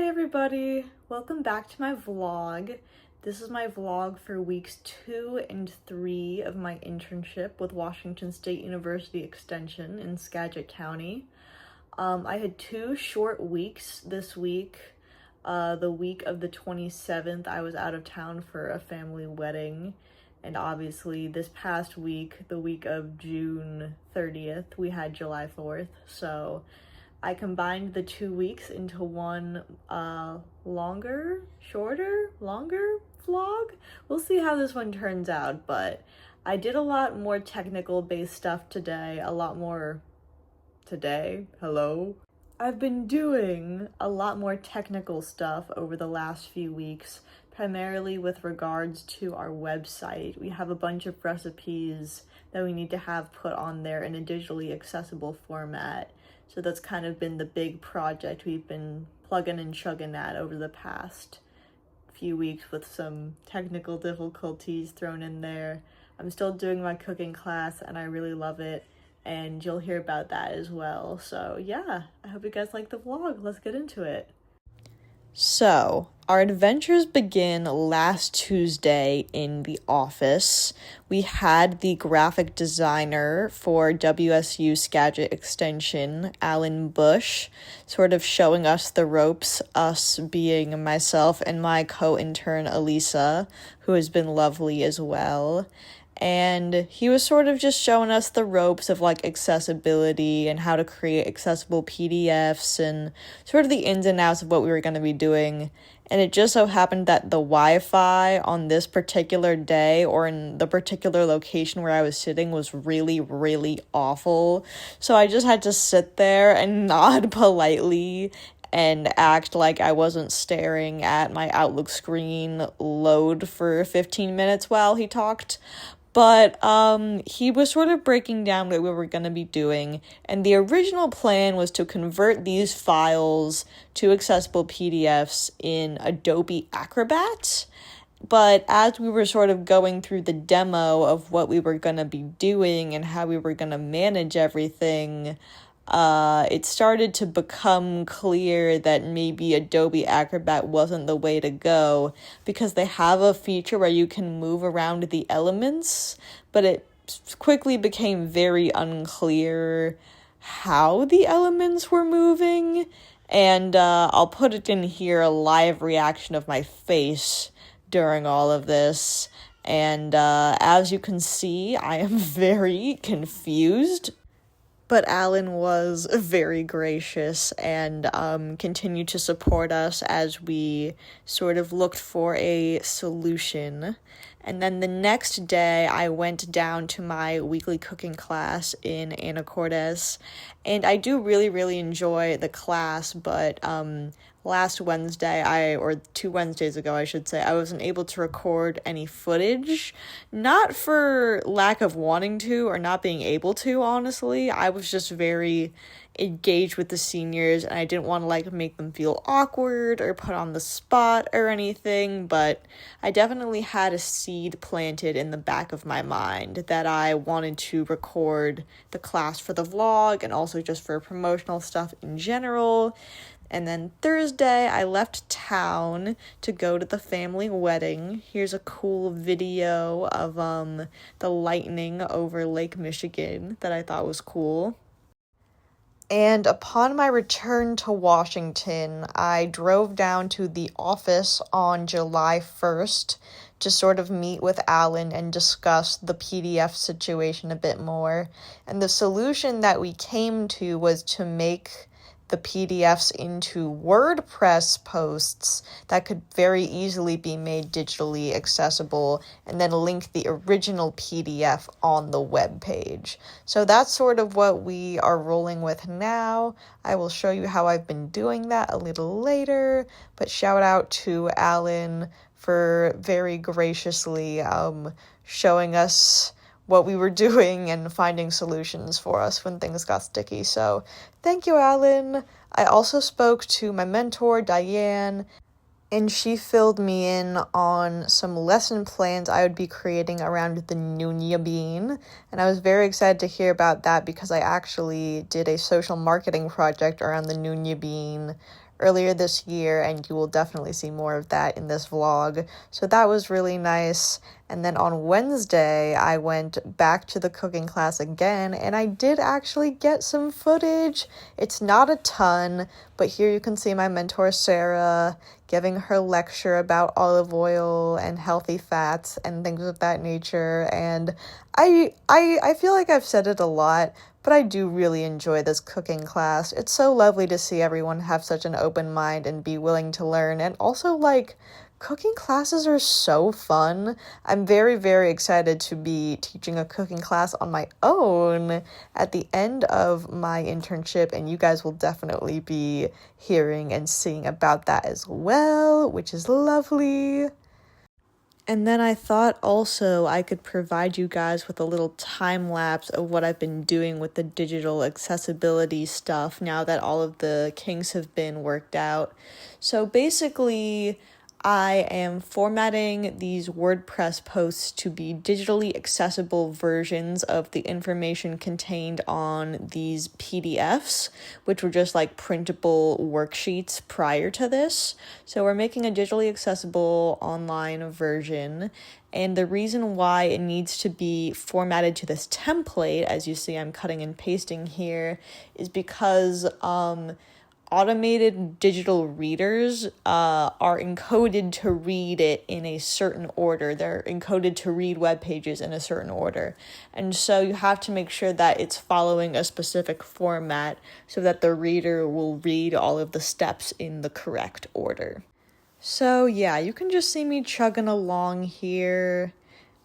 everybody, welcome back to my vlog. This is my vlog for weeks 2 and 3 of my internship with Washington State University Extension in Skagit County. I had 2 short weeks this week. The week of the 27th, I was out of town for a family wedding. And obviously this past week, the week of June 30th, we had July 4th. So I combined the 2 weeks into one longer vlog. We'll see how this one turns out, but I did a lot more technical based stuff today, I've been doing a lot more technical stuff over the last few weeks, primarily with regards to our website. We have a bunch of recipes that we need to have put on there in a digitally accessible format. So that's kind of been the big project we've been plugging and chugging at over the past few weeks with some technical difficulties thrown in there. I'm still doing my cooking class and I really love it, and you'll hear about that as well. So yeah, I hope you guys like the vlog. Let's get into it. So, our adventures begin last Tuesday in the office. We had the graphic designer for WSU Skagit Extension, Alan Bush, sort of showing us the ropes, us being myself and my co-intern Elisa, who has been lovely as well. And he was sort of just showing us the ropes of like accessibility and how to create accessible PDFs and sort of the ins and outs of what we were going to be doing. And it just so happened that the Wi-Fi on this particular day or in the particular location where I was sitting was really, really awful. So I just had to sit there and nod politely and act like I wasn't staring at my Outlook screen load for 15 minutes while he talked. But he was sort of breaking down what we were going to be doing, and the original plan was to convert these files to accessible PDFs in Adobe Acrobat. But as we were sort of going through the demo of what we were going to be doing and how we were going to manage everything, it started to become clear that maybe Adobe Acrobat wasn't the way to go, because they have a feature where you can move around the elements, but it quickly became very unclear how the elements were moving. And I'll put it in here, a live reaction of my face during all of this. And as you can see, I am very confused. But Alan was very gracious and continued to support us as we sort of looked for a solution. And then the next day, I went down to my weekly cooking class in Anacortes. And I do really, really enjoy the class, but last Wednesday, or 2 Wednesdays ago, I should say, I wasn't able to record any footage. Not for lack of wanting to or not being able to, honestly. I was just very engaged with the seniors, and I didn't want to make them feel awkward or put on the spot or anything, but I definitely had a seed planted in the back of my mind that I wanted to record the class for the vlog and also just for promotional stuff in general. And then Thursday, I left town to go to the family wedding. Here's a cool video of the lightning over Lake Michigan that I thought was cool. And upon my return to Washington, I drove down to the office on July 1st to sort of meet with Alan and discuss the PDF situation a bit more. And the solution that we came to was to make the PDFs into WordPress posts that could very easily be made digitally accessible, and then link the original PDF on the web page. So that's sort of what we are rolling with now. I will show you how I've been doing that a little later, but shout out to Alan for very graciously showing us what we were doing and finding solutions for us when things got sticky. So thank you, Alan. I also spoke to my mentor, Diane, and she filled me in on some lesson plans I would be creating around the Nunya bean. And I was very excited to hear about that because I actually did a social marketing project around the Nunya bean earlier this year, and you will definitely see more of that in this vlog. So that was really nice. And then on Wednesday, I went back to the cooking class again, and I did actually get some footage. It's not a ton, but here you can see my mentor, Sarah, giving her lecture about olive oil and healthy fats and things of that nature. And I feel like I've said it a lot, but I do really enjoy this cooking class. It's so lovely to see everyone have such an open mind and be willing to learn. And also, like, cooking classes are so fun. I'm very, very excited to be teaching a cooking class on my own at the end of my internship, and you guys will definitely be hearing and seeing about that as well, which is lovely. And then I thought also I could provide you guys with a little time lapse of what I've been doing with the digital accessibility stuff now that all of the kinks have been worked out. So basically, I am formatting these WordPress posts to be digitally accessible versions of the information contained on these PDFs, which were just like printable worksheets prior to this. So we're making a digitally accessible online version. And the reason why it needs to be formatted to this template, as you see I'm cutting and pasting here, is because automated digital readers are encoded to read it in a certain order. They're encoded to read web pages in a certain order. And so you have to make sure that it's following a specific format so that the reader will read all of the steps in the correct order. So yeah, you can just see me chugging along here.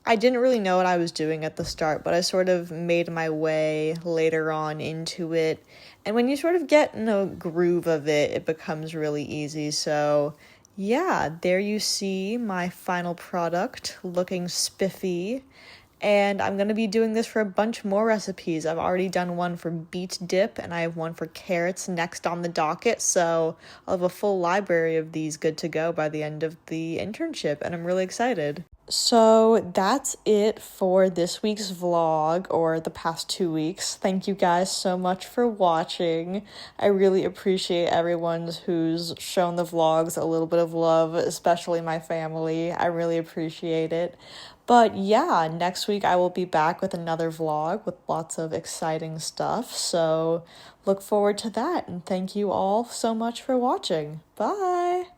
I didn't really know what I was doing at the start, but I sort of made my way later on into it. And when you sort of get in a groove of it, it becomes really easy. So yeah, there you see my final product looking spiffy. And I'm going to be doing this for a bunch more recipes. I've already done one for beet dip, and I have one for carrots next on the docket. So I'll have a full library of these good to go by the end of the internship, and I'm really excited. So that's it for this week's vlog, or the past 2 weeks. Thank you guys so much for watching. I really appreciate everyone who's shown the vlogs a little bit of love, especially my family. I really appreciate it. But yeah, next week I will be back with another vlog with lots of exciting stuff. So look forward to that, and thank you all so much for watching. Bye!